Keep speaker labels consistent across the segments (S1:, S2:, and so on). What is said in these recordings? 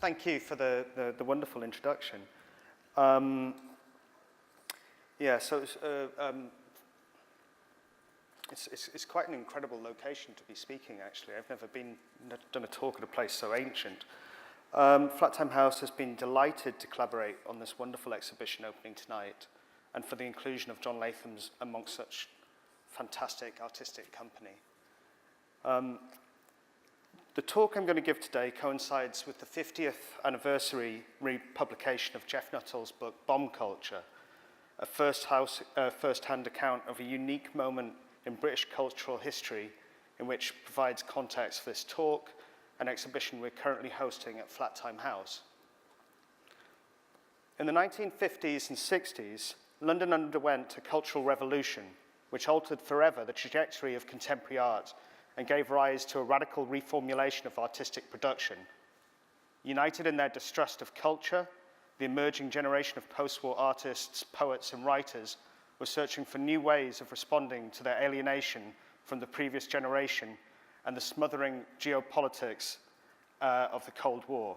S1: Thank you for the wonderful introduction. Yeah, so it's quite an incredible location to be speaking, actually. I've never done a talk at a place so ancient. Flattime House has been delighted to collaborate on this wonderful exhibition opening tonight and for the inclusion of John Latham's amongst such fantastic artistic company. The talk I'm going to give today coincides with the 50th anniversary republication of Jeff Nuttall's book, Bomb Culture, a first-hand account of a unique moment in British cultural history in which provides context for this talk, an exhibition we're currently hosting at Flattime House. In the 1950s and 60s, London underwent a cultural revolution which altered forever the trajectory of contemporary art and gave rise to a radical reformulation of artistic production. United in their distrust of culture, the emerging generation of post-war artists, poets, and writers were searching for new ways of responding to their alienation from the previous generation and the smothering geopolitics of the Cold War.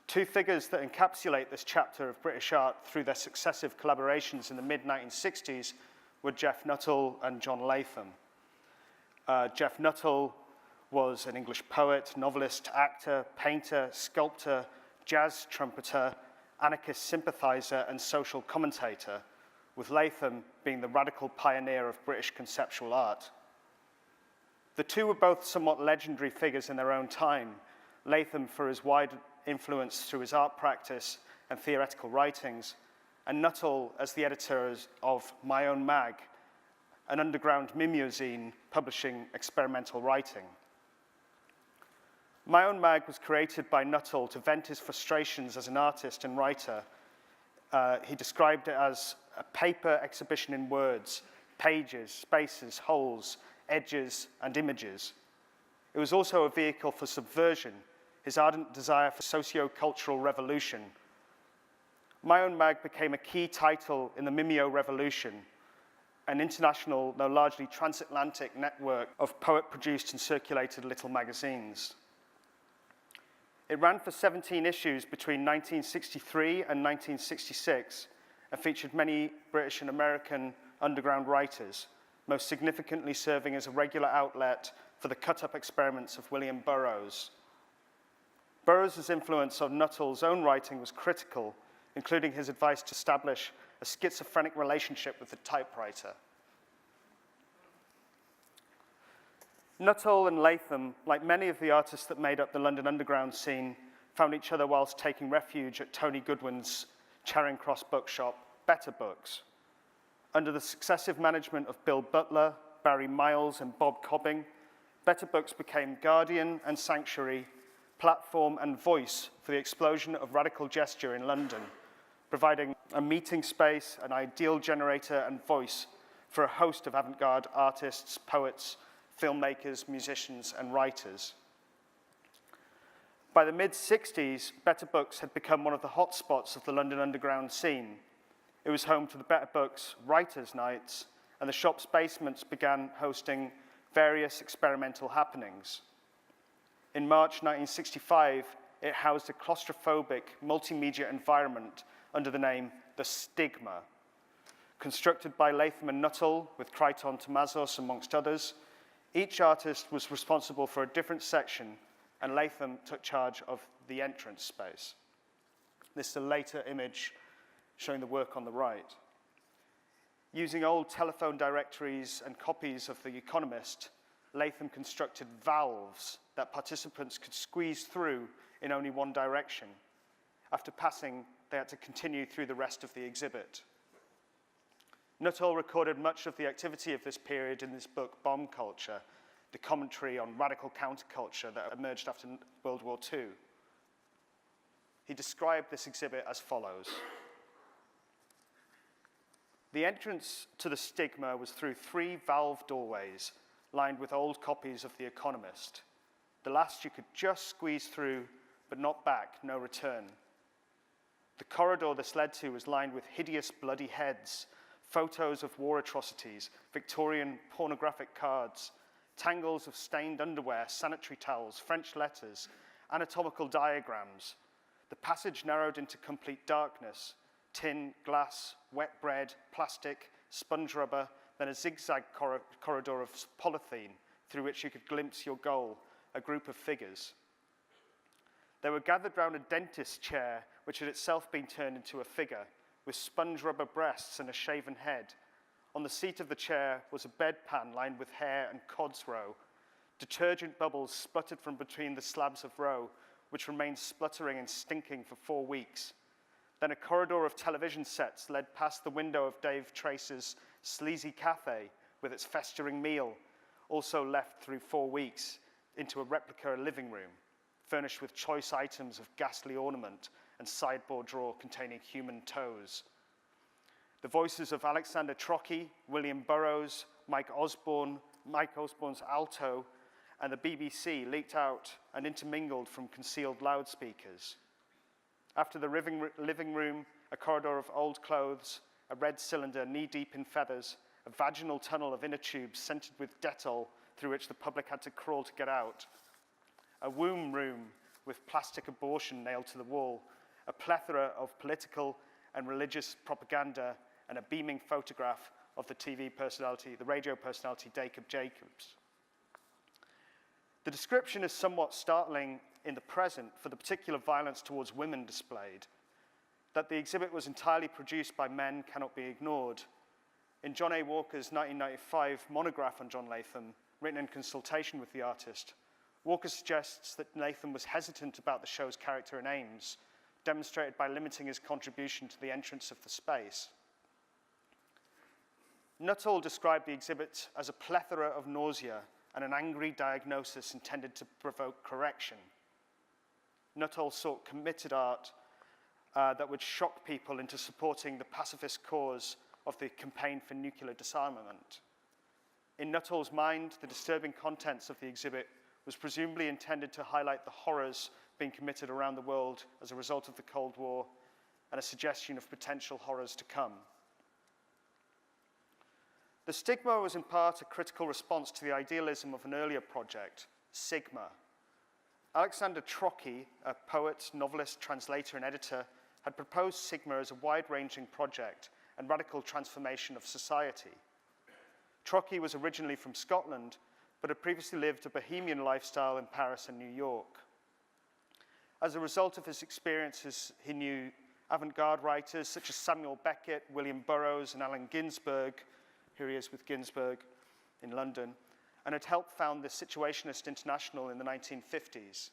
S1: Two figures that encapsulate this chapter of British art through their successive collaborations in the mid-1960s were Jeff Nuttall and John Latham. Jeff Nuttall was an English poet, novelist, actor, painter, sculptor, jazz trumpeter, anarchist sympathizer, and social commentator, with Latham being the radical pioneer of British conceptual art. The two were both somewhat legendary figures in their own time, Latham for his wide influence through his art practice and theoretical writings, and Nuttall as the editor of My Own Mag, an underground mimeozine publishing experimental writing. My Own Mag was created by Nuttall to vent his frustrations as an artist and writer. He described it as a paper exhibition in words, pages, spaces, holes, edges, and images. It was also a vehicle for subversion, his ardent desire for socio-cultural revolution. My Own Mag became a key title in the Mimeo Revolution, an international, though largely transatlantic network of poet-produced and circulated little magazines. It ran for 17 issues between 1963 and 1966 and featured many British and American underground writers, most significantly serving as a regular outlet for the cut-up experiments of William Burroughs. Burroughs' influence on Nuttall's own writing was critical, including his advice to establish a schizophrenic relationship with the typewriter. Nuttall and Latham, like many of the artists that made up the London underground scene, found each other whilst taking refuge at Tony Goodwin's Charing Cross bookshop, Better Books. Under the successive management of Bill Butler, Barry Miles, and Bob Cobbing, Better Books became guardian and sanctuary, platform and voice for the explosion of radical gesture in London, providing a meeting space, an ideal generator and voice for a host of avant-garde artists, poets, filmmakers, musicians, and writers. By the mid-60s, Better Books had become one of the hotspots of the London underground scene. It was home to the Better Books Writers' Nights, and the shop's basements began hosting various experimental happenings. In March 1965, it housed a claustrophobic multimedia environment under the name The Stigma. Constructed by Latham and Nuttall, with Crichton Tomazos amongst others, each artist was responsible for a different section, and Latham took charge of the entrance space. This is a later image showing the work on the right. Using old telephone directories and copies of The Economist, Latham constructed valves that participants could squeeze through in only one direction. After passing, they had to continue through the rest of the exhibit. Nuttall recorded much of the activity of this period in this book, Bomb Culture, the commentary on radical counterculture that emerged after World War II. He described this exhibit as follows. The entrance to the Stigma was through 3 valve doorways lined with old copies of The Economist. The last you could just squeeze through, but not back, no return. The corridor this led to was lined with hideous bloody heads, photos of war atrocities, Victorian pornographic cards, tangles of stained underwear, sanitary towels, French letters, anatomical diagrams. The passage narrowed into complete darkness: tin, glass, wet bread, plastic, sponge rubber, then a zigzag corridor of polythene through which you could glimpse your goal, a group of figures. They were gathered round a dentist's chair, which had itself been turned into a figure, with sponge rubber breasts and a shaven head. On the seat of the chair was a bedpan lined with hair and cod's roe. Detergent bubbles sputtered from between the slabs of roe, which remained spluttering and stinking for 4 weeks. Then a corridor of television sets led past the window of Dave Trace's sleazy cafe with its festering meal, also left through 4 weeks, into a replica living room, furnished with choice items of ghastly ornament and sideboard drawer containing human toes. The voices of Alexander Trocchi, William Burroughs, Mike Osborne's alto, and the BBC leaked out and intermingled from concealed loudspeakers. After the living room, a corridor of old clothes, a red cylinder knee-deep in feathers, a vaginal tunnel of inner tubes scented with Dettol through which the public had to crawl to get out, a womb room with plastic abortion nailed to the wall, a plethora of political and religious propaganda, and a beaming photograph of the radio personality Jacob Jacobs. The description is somewhat startling in the present for the particular violence towards women displayed. That the exhibit was entirely produced by men cannot be ignored. In John A. Walker's 1995 monograph on John Latham, written in consultation with the artist, Walker suggests that Latham was hesitant about the show's character and aims, demonstrated by limiting his contribution to the entrance of the space. Nuttall described the exhibit as a plethora of nausea and an angry diagnosis intended to provoke correction. Nuttall sought committed art that would shock people into supporting the pacifist cause of the campaign for nuclear disarmament. In Nuttall's mind, the disturbing contents of the exhibit was presumably intended to highlight the horrors being committed around the world as a result of the Cold War and a suggestion of potential horrors to come. The stigma was in part a critical response to the idealism of an earlier project, Sigma. Alexander Trocchi, a poet, novelist, translator, and editor, had proposed Sigma as a wide-ranging project and radical transformation of society. Trocchi was originally from Scotland, but had previously lived a bohemian lifestyle in Paris and New York. As a result of his experiences, he knew avant-garde writers such as Samuel Beckett, William Burroughs, and Allen Ginsberg. Here he is with Ginsberg in London, and had helped found the Situationist International in the 1950s.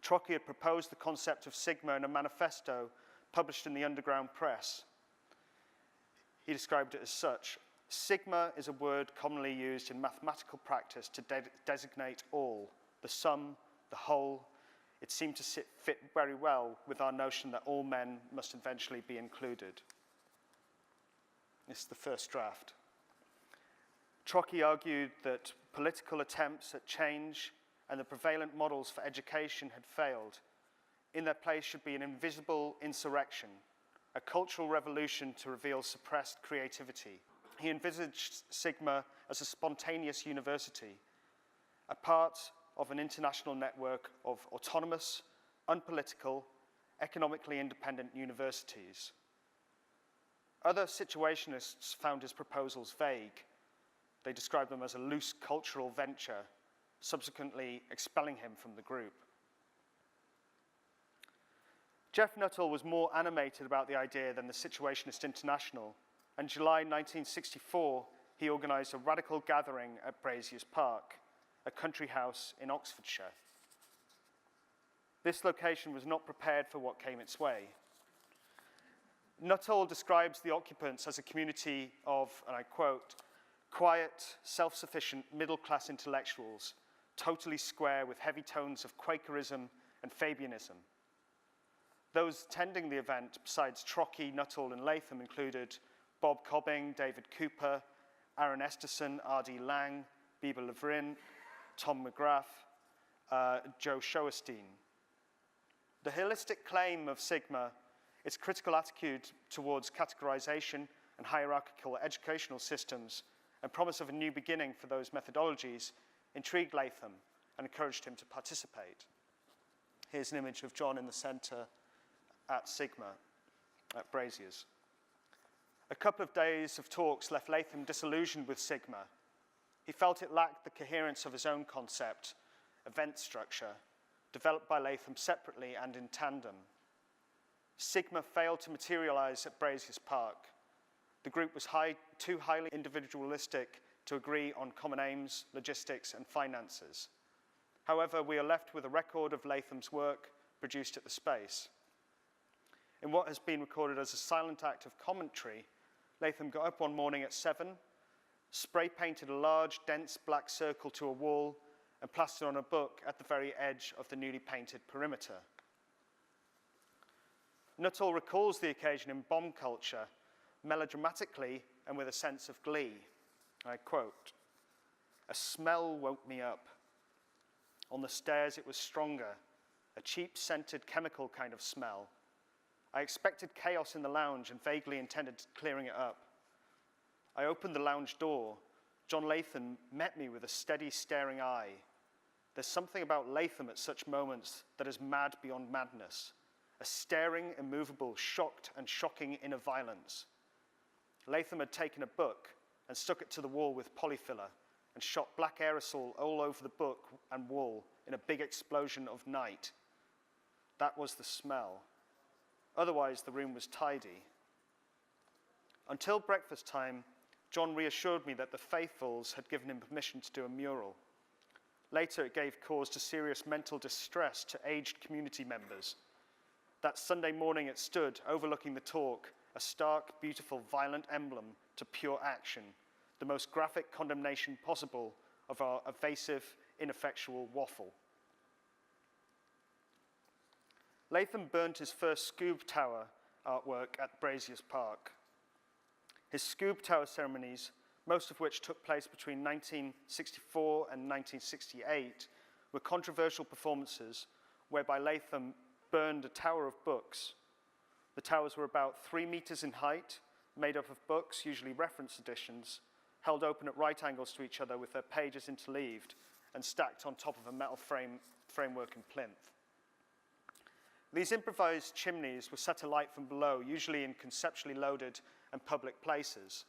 S1: Trocchi had proposed the concept of Sigma in a manifesto published in the underground press. He described it as such: Sigma is a word commonly used in mathematical practice to designate all, the sum, the whole. It seemed to fit very well with our notion that all men must eventually be included. This is the first draft. Trocchi argued that political attempts at change and the prevalent models for education had failed. In their place should be an invisible insurrection, a cultural revolution to reveal suppressed creativity. He envisaged Sigma as a spontaneous university, a part of an international network of autonomous, unpolitical, economically independent universities. Other situationists found his proposals vague. They described them as a loose cultural venture, subsequently expelling him from the group. Jeff Nuttall was more animated about the idea than the Situationist International. In July 1964, he organized a radical gathering at Braziers Park, a country house in Oxfordshire. This location was not prepared for what came its way. Nuttall describes the occupants as a community of, and I quote, quiet, self-sufficient, middle-class intellectuals, totally square with heavy tones of Quakerism and Fabianism. Those attending the event, besides Trocchi, Nuttall, and Latham, included Bob Cobbing, David Cooper, Aaron Esterson, R.D. Lang, Bieber Levrin, Tom McGrath, Joe Schoenstein. The holistic claim of Sigma, its critical attitude towards categorization and hierarchical educational systems, and promise of a new beginning for those methodologies, intrigued Latham and encouraged him to participate. Here's an image of John in the center at Sigma, at Brazier's. A couple of days of talks left Latham disillusioned with Sigma. He felt it lacked the coherence of his own concept, event structure, developed by Latham separately and in tandem. Sigma failed to materialize at Brazier's Park. The group was too highly individualistic to agree on common aims, logistics, and finances. However, we are left with a record of Latham's work produced at the space. In what has been recorded as a silent act of commentary, Latham got up one morning at 7, spray-painted a large, dense black circle to a wall, and plastered on a book at the very edge of the newly painted perimeter. Nuttall recalls the occasion in Bomb Culture, melodramatically and with a sense of glee. I quote, "A smell woke me up. On the stairs it was stronger, a cheap scented chemical kind of smell. I expected chaos in the lounge and vaguely intended clearing it up. I opened the lounge door. John Latham met me with a steady, staring eye. There's something about Latham at such moments that is mad beyond madness, a staring, immovable, shocked and shocking inner violence. Latham had taken a book and stuck it to the wall with polyfiller and shot black aerosol all over the book and wall in a big explosion of night. That was the smell. Otherwise, the room was tidy. Until breakfast time, John reassured me that the faithfuls had given him permission to do a mural. Later, it gave cause to serious mental distress to aged community members. That Sunday morning, it stood, overlooking the talk, a stark, beautiful, violent emblem to pure action, the most graphic condemnation possible of our evasive, ineffectual waffle. Latham burned his first Scoob Tower artwork at Brazier's Park. His Scoob Tower ceremonies, most of which took place between 1964 and 1968, were controversial performances whereby Latham burned a tower of books. The towers were about 3 meters in height, made up of books, usually reference editions, held open at right angles to each other with their pages interleaved and stacked on top of a metal framework and plinth. These improvised chimneys were set alight from below, usually in conceptually loaded and public places.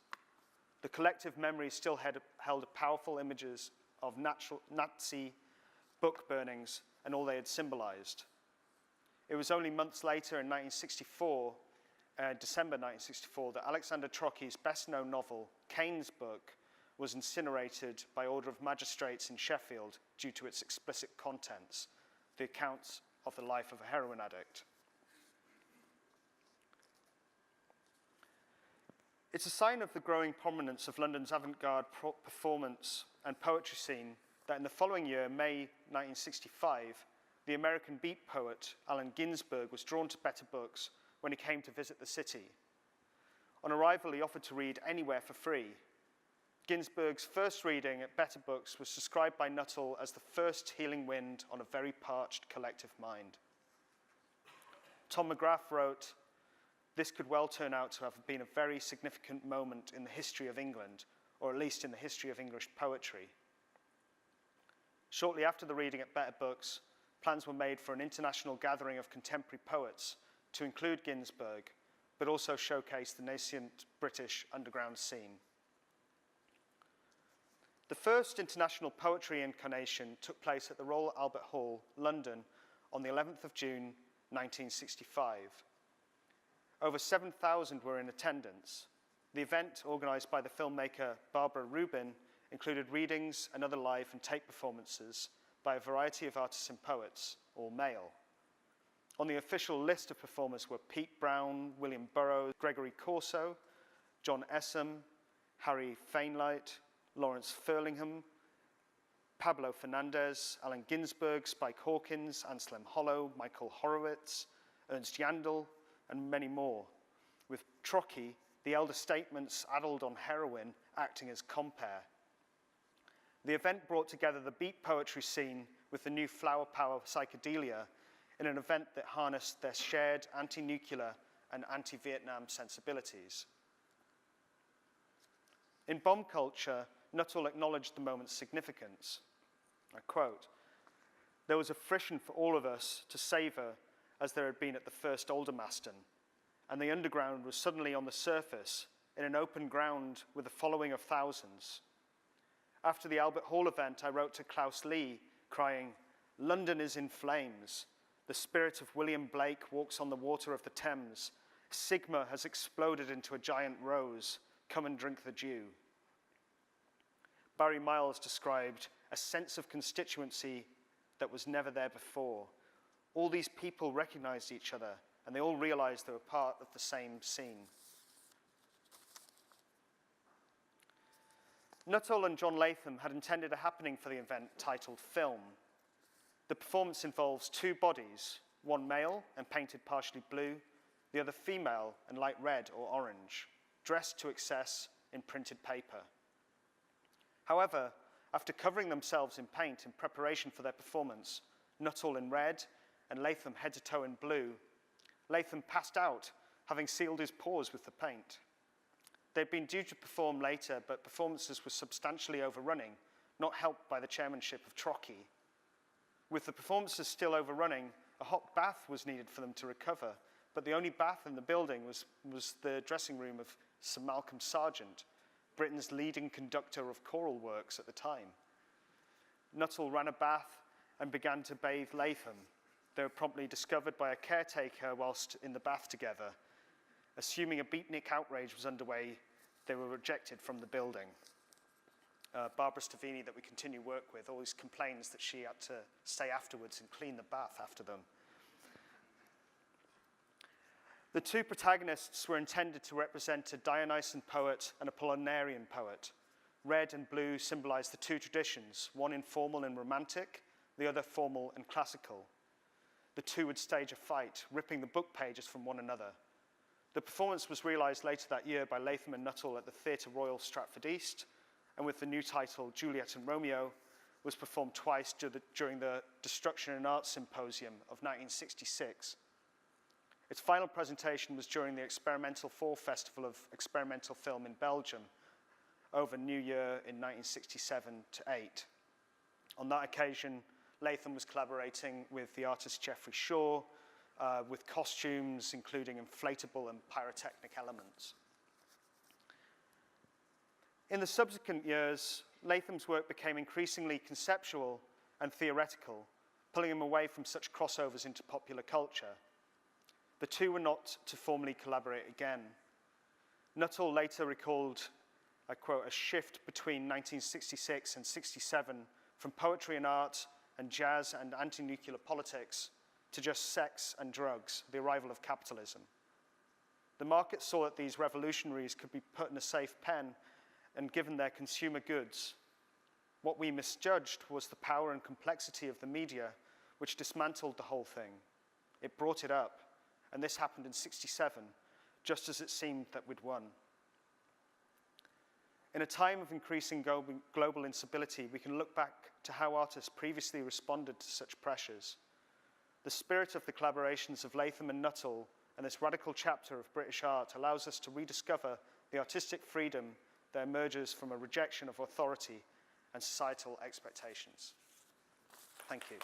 S1: The collective memory still held powerful images of Nazi book burnings and all they had symbolized. It was only months later in 1964, December 1964, that Alexander Trocchi's best-known novel, Cain's Book, was incinerated by order of magistrates in Sheffield due to its explicit contents, the accounts of the life of a heroin addict. It's a sign of the growing prominence of London's avant-garde performance and poetry scene that in the following year, May 1965, the American beat poet Allen Ginsberg was drawn to Better Books when he came to visit the city. On arrival, he offered to read anywhere for free. Ginsberg's first reading at Better Books was described by Nuttall as the first healing wind on a very parched collective mind. Tom McGrath wrote, "This could well turn out to have been a very significant moment in the history of England, or at least in the history of English poetry." Shortly after the reading at Better Books, plans were made for an international gathering of contemporary poets to include Ginsberg, but also showcase the nascent British underground scene. The first international poetry incarnation took place at the Royal Albert Hall, London, on the 11th of June, 1965. Over 7,000 were in attendance. The event, organized by the filmmaker Barbara Rubin, included readings and other live and tape performances by a variety of artists and poets, all male. On the official list of performers were Pete Brown, William Burroughs, Gregory Corso, John Essam, Harry Fainlight, Lawrence Furlingham, Pablo Fernandez, Allen Ginsberg, Spike Hawkins, Anselm Hollow, Michael Horowitz, Ernst Jandl, and many more, with Trocchi, the elder statesman's addled on heroin, acting as compere. The event brought together the beat poetry scene with the new flower power psychedelia in an event that harnessed their shared anti-nuclear and anti-Vietnam sensibilities. In Bomb Culture, Nuttall acknowledged the moment's significance. I quote, There was a frisson for all of us to savour as there had been at the first Aldermaston, and the underground was suddenly on the surface in an open ground with a following of thousands. After the Albert Hall event, I wrote to Klaus Lee, crying, "London is in flames. The spirit of William Blake walks on the water of the Thames. Sigma has exploded into a giant rose. Come and drink the dew." Barry Miles described a sense of constituency that was never there before. All these people recognized each other, and they all realized they were part of the same scene. Nuttall and John Latham had intended a happening for the event titled Film. The performance involves two bodies, one male and painted partially blue, the other female and light red or orange, dressed to excess in printed paper. However, after covering themselves in paint in preparation for their performance, Nuttall in red and Latham head to toe in blue, Latham passed out, having sealed his pores with the paint. They'd been due to perform later, but performances were substantially overrunning, not helped by the chairmanship of Trockey. With the performances still overrunning, a hot bath was needed for them to recover, but the only bath in the building was the dressing room of Sir Malcolm Sargent, Britain's leading conductor of choral works at the time. Nuttall ran a bath and began to bathe Latham. They were promptly discovered by a caretaker whilst in the bath together. Assuming a beatnik outrage was underway, they were rejected from the building. Barbara Stavini, that we continue work with, always complains that she had to stay afterwards and clean the bath after them. The two protagonists were intended to represent a Dionysian poet and a Apollinarian poet. Red and blue symbolize the two traditions, one informal and romantic, the other formal and classical. The two would stage a fight, ripping the book pages from one another. The performance was realized later that year by Latham and Nuttall at the Theatre Royal Stratford East, and with the new title, Juliet and Romeo, was performed twice during the Destruction and Art Symposium of 1966. Its final presentation was during the Experimental Fall Festival of Experimental Film in Belgium over New Year in 1967-8. On that occasion, Latham was collaborating with the artist Geoffrey Shaw with costumes including inflatable and pyrotechnic elements. In the subsequent years, Latham's work became increasingly conceptual and theoretical, pulling him away from such crossovers into popular culture. The two were not to formally collaborate again. Nuttall later recalled, I quote, a shift between 1966 and 67 from poetry and art and jazz and anti-nuclear politics to just sex and drugs, the arrival of capitalism. The market saw that these revolutionaries could be put in a safe pen and given their consumer goods. What we misjudged was the power and complexity of the media, which dismantled the whole thing. It brought it up, and this happened in 67, just as it seemed that we'd won. In a time of increasing global instability, we can look back to how artists previously responded to such pressures. The spirit of the collaborations of Latham and Nuttall and this radical chapter of British art allows us to rediscover the artistic freedom that emerges from a rejection of authority and societal expectations. Thank you.